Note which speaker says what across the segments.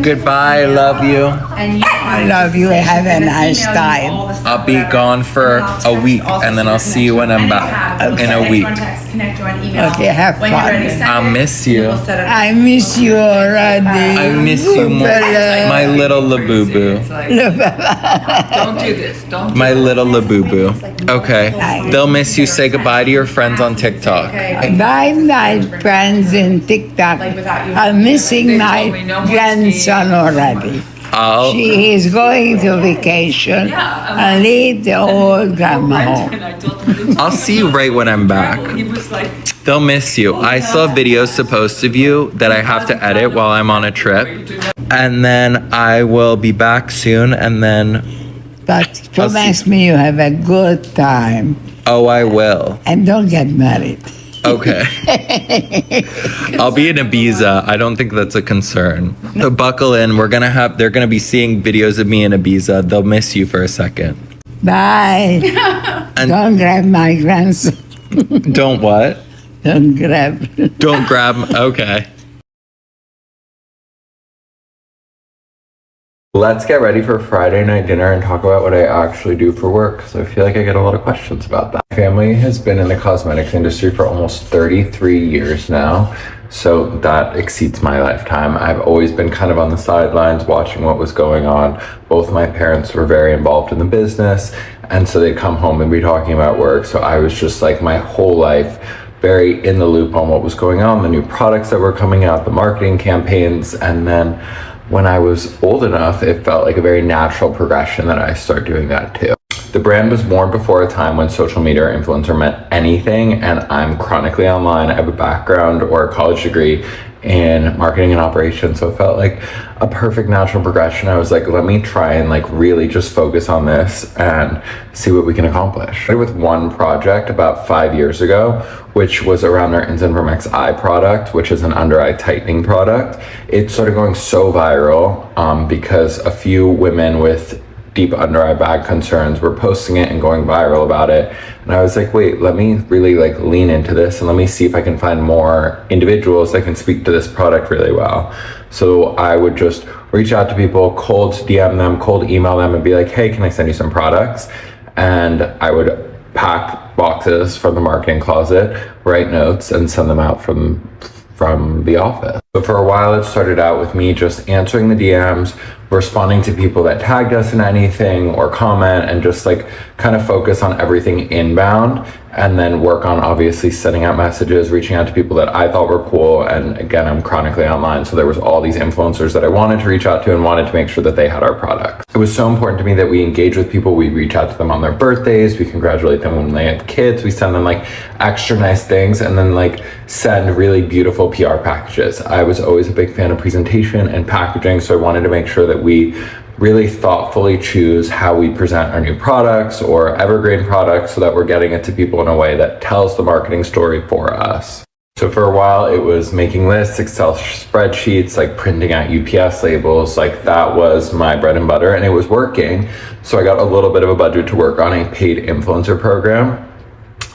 Speaker 1: Goodbye, love you.
Speaker 2: I love you. Have a nice time.
Speaker 1: I'll be gone for a week and then I'll see you when I'm back in a week.
Speaker 2: Okay, have fun.
Speaker 1: I'll miss you.
Speaker 2: I miss you already.
Speaker 1: I miss you more. My little Labubu.
Speaker 3: Don't do this. Don't.
Speaker 1: My little Labubu. Okay. They'll miss you. Say goodbye to your friends on TikTok.
Speaker 2: Bye, my friends in TikTok. I'm missing my grandson already. She is going to vacation and leave the old grandma home.
Speaker 1: I'll see you right when I'm back. They'll miss you. I still have videos to post of you that I have to edit while I'm on a trip. And then I will be back soon and then...
Speaker 2: But promise me you have a good time.
Speaker 1: Oh, I will.
Speaker 2: And don't get married.
Speaker 1: Okay. I'll be in Ibiza. I don't think that's a concern. So buckle in. They're gonna be seeing videos of me in Ibiza. They'll miss you for a second.
Speaker 2: Bye.
Speaker 1: And
Speaker 2: don't grab my grandson.
Speaker 1: Don't what?
Speaker 2: Don't grab.
Speaker 1: Don't grab. Okay. Let's get ready for Friday night dinner and talk about what I actually do for work. So I feel like I get a lot of questions about that. My family has been in the cosmetics industry for almost 33 years now. So that exceeds my lifetime. I've always been kind of on the sidelines watching what was going on. Both my parents were very involved in the business. And so they'd come home and be talking about work. So I was just like my whole life very in the loop on what was going on, the new products that were coming out, the marketing campaigns, and then when I was old enough, it felt like a very natural progression that I start doing that too. The brand was born before a time when social media or influencer meant anything, and I'm chronically online. I have a background or a college degree in marketing and operations, so it felt like a perfect natural progression. I was like, let me try and like really just focus on this and see what we can accomplish. With one project about 5 years ago, which was around our Instant From X eye product, which is an under eye tightening product. It started going so viral because a few women with deep under eye bag concerns were posting it and going viral about it. And I was like, wait, let me really like lean into this and let me see if I can find more individuals that can speak to this product really well. So I would just reach out to people, cold DM them, cold email them and be like, hey, can I send you some products? And I would pack boxes from the marketing closet, write notes and send them out from the office. But for a while it started out with me just answering the DMs, responding to people that tagged us in anything or comment, and just like kind of focus on everything inbound, and then work on obviously sending out messages, reaching out to people that I thought were cool. And again, I'm chronically online, so there was all these influencers that I wanted to reach out to and wanted to make sure that they had our products. It was so important to me that we engage with people. We reach out to them on their birthdays, we congratulate them when they had kids, we send them like extra nice things, and then like send really beautiful PR packages. I was always a big fan of presentation and packaging, so I wanted to make sure that we really thoughtfully choose how we present our new products or evergreen products so that we're getting it to people in a way that tells the marketing story for us. So for a while it was making lists, Excel spreadsheets, like printing out UPS labels, like that was my bread and butter, and it was working. So I got a little bit of a budget to work on a paid influencer program.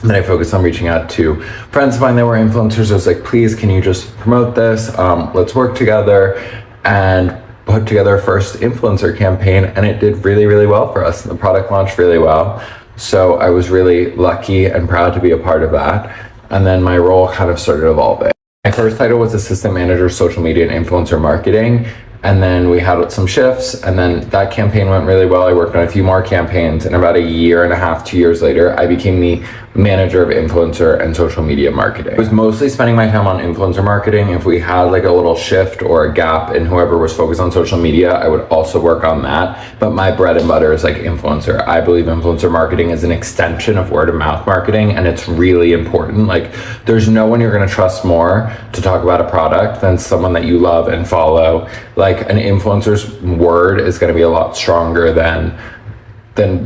Speaker 1: And then I focused on reaching out to friends of mine that were influencers. I was like, please, can you just promote this? Let's work together, and put together a first influencer campaign, and it did really, really well for us. The product launched really well. So I was really lucky and proud to be a part of that. And then my role kind of started evolving. My first title was Assistant Manager, Social Media and Influencer Marketing. And then we had some shifts, and then that campaign went really well. I worked on a few more campaigns, and about a year and a half, 2 years later, I became the manager of influencer and social media marketing. I was mostly spending my time on influencer marketing. If we had like a little shift or a gap in whoever was focused on social media, I would also work on that. But my bread and butter is like influencer. I believe influencer marketing is an extension of word of mouth marketing, and it's really important. Like there's no one you're gonna trust more to talk about a product than someone that you love and follow. Like an influencer's word is gonna be a lot stronger than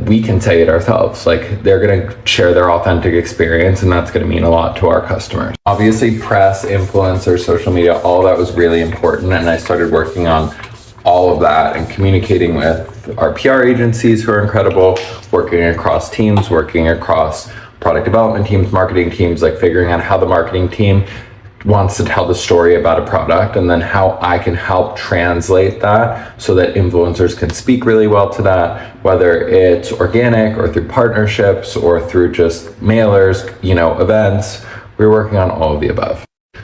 Speaker 1: we can say it ourselves. Like they're gonna share their authentic experience, and that's gonna mean a lot to our customers. Obviously press, influencers, social media, all that was really important, and I started working on all of that and communicating with our PR agencies who are incredible, working across teams, working across product development teams, marketing teams, like figuring out how the marketing team wants to tell the story about a product, and then how I can help translate that so that influencers can speak really well to that, whether it's organic or through partnerships or through just mailers, events. We're working on all of the above.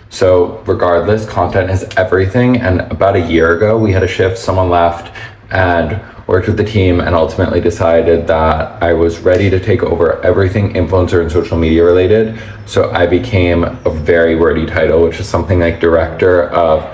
Speaker 1: So regardless, content is everything. And about a year ago, we had a shift. Someone left and worked with the team and ultimately decided that I was ready to take over everything influencer and social media related. So I became a very wordy title, which is something like Director of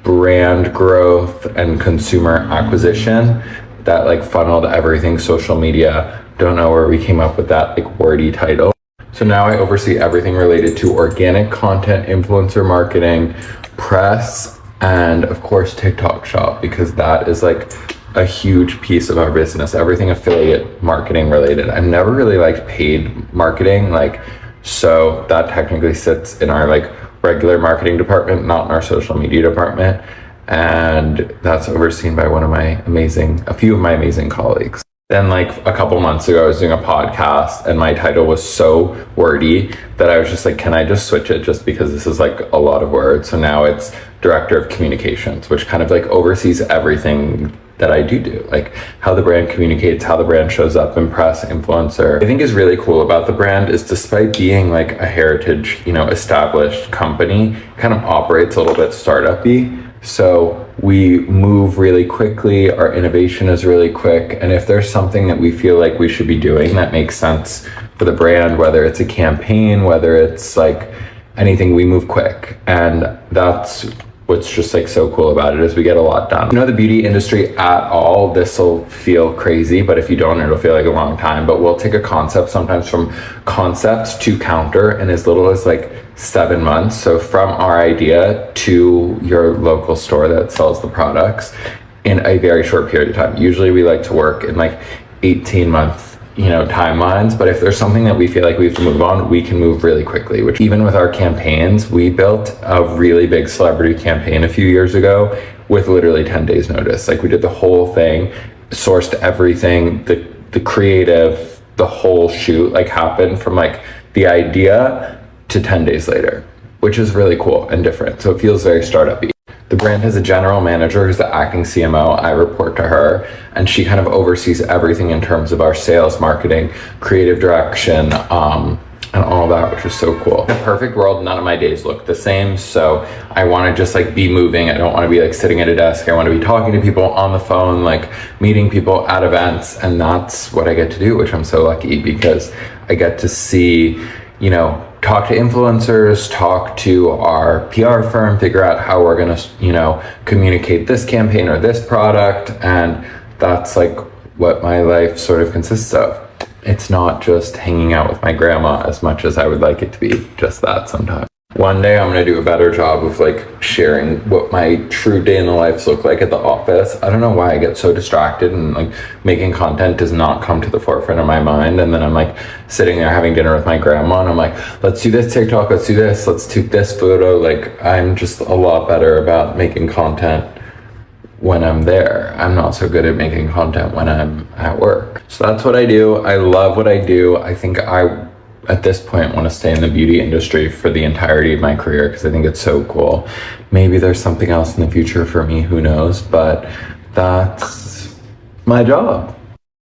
Speaker 1: Brand Growth and Consumer Acquisition, that like funneled everything social media. Don't know where we came up with that like wordy title. So now I oversee everything related to organic content, influencer marketing, press, and of course TikTok shop, because that is like a huge piece of our business, everything affiliate marketing related. I've never really liked paid marketing, so that technically sits in our regular marketing department, not in our social media department. And that's overseen by a few of my amazing colleagues. Then a couple months ago, I was doing a podcast and my title was so wordy that I was just like, can I just switch it just because this is a lot of words? So now it's Director of Communications, which kind of oversees everything that I do, how the brand communicates, how the brand shows up in press, influencer. I think is really cool about the brand is, despite being a heritage, established company, kind of operates a little bit startup-y. So we move really quickly, our innovation is really quick, and if there's something that we feel like we should be doing that makes sense for the brand, whether it's a campaign, whether it's anything, we move quick. And that's what's just so cool about it, is we get a lot done. The beauty industry at all, this will feel crazy, but if you don't, it'll feel like a long time. But we'll take a concept sometimes from concept to counter in as little as 7 months. So from our idea to your local store that sells the products in a very short period of time. Usually we like to work in 18-month timelines, but if there's something that we feel like we have to move on, we can move really quickly. Which, even with our campaigns, we built a really big celebrity campaign a few years ago with literally 10 days notice. We did the whole thing, sourced everything, the creative, the whole shoot happened from the idea to 10 days later, which is really cool and different. So it feels very startup-y. The brand has a general manager who's the acting CMO. I report to her, and she kind of oversees everything in terms of our sales, marketing, creative direction, and all that, which is so cool. In a perfect world, none of my days look the same. So I want to just be moving. I don't want to be sitting at a desk. I want to be talking to people on the phone, meeting people at events. And that's what I get to do, which I'm so lucky, because I get to see, talk to influencers, talk to our PR firm, figure out how we're going to, communicate this campaign or this product. And that's what my life sort of consists of. It's not just hanging out with my grandma as much as I would like it to be just that sometimes. One day I'm going to do a better job of sharing what my true day in the lives look like at the office. I don't know why I get so distracted, and making content does not come to the forefront of my mind. And then I'm sitting there having dinner with my grandma and I'm let's do this TikTok, let's do this, let's take this photo. I'm just a lot better about making content when I'm there. I'm not so good at making content when I'm at work. So that's what I do. I love what I do. I think I, at this point, want to stay in the beauty industry for the entirety of my career, because I think it's so cool. Maybe there's something else in the future for me, who knows, but that's my job.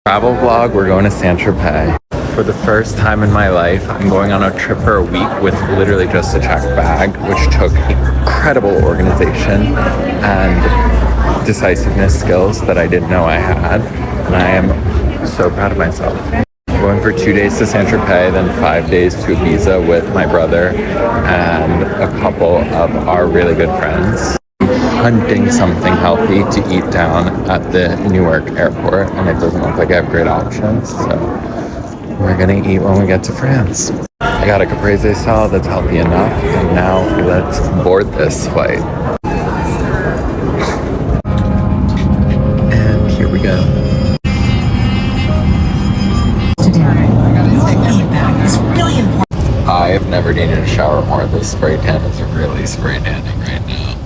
Speaker 1: Travel vlog, we're going to Saint-Tropez. For the first time in my life, I'm going on a trip for a week with literally just a checked bag, which took incredible organization and decisiveness skills that I didn't know I had. And I am so proud of myself. Going for 2 days to Saint-Tropez, then 5 days to Ibiza with my brother and a couple of our really good friends. Hunting something healthy to eat down at the Newark airport, and it doesn't look like I have great options, so we're gonna eat when we get to France. I got a caprese salad that's healthy enough, and now let's board this flight. And here we go. I have never needed a shower more. This spray tan is really spray tanning right now.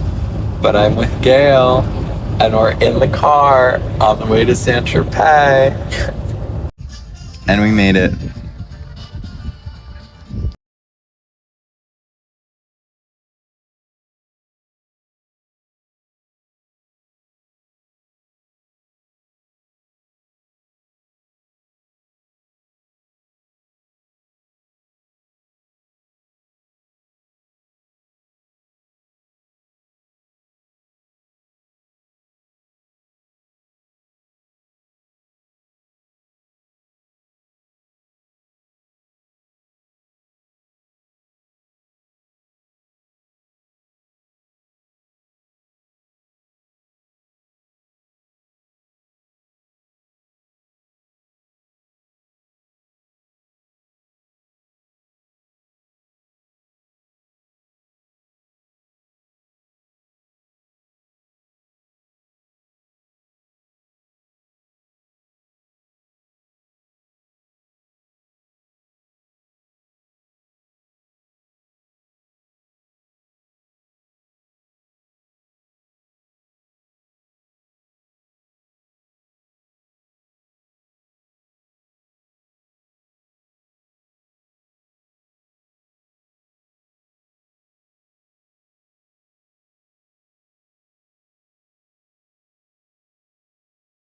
Speaker 1: But I'm with Gail, and we're in the car on the way to Saint-Tropez. And we made it.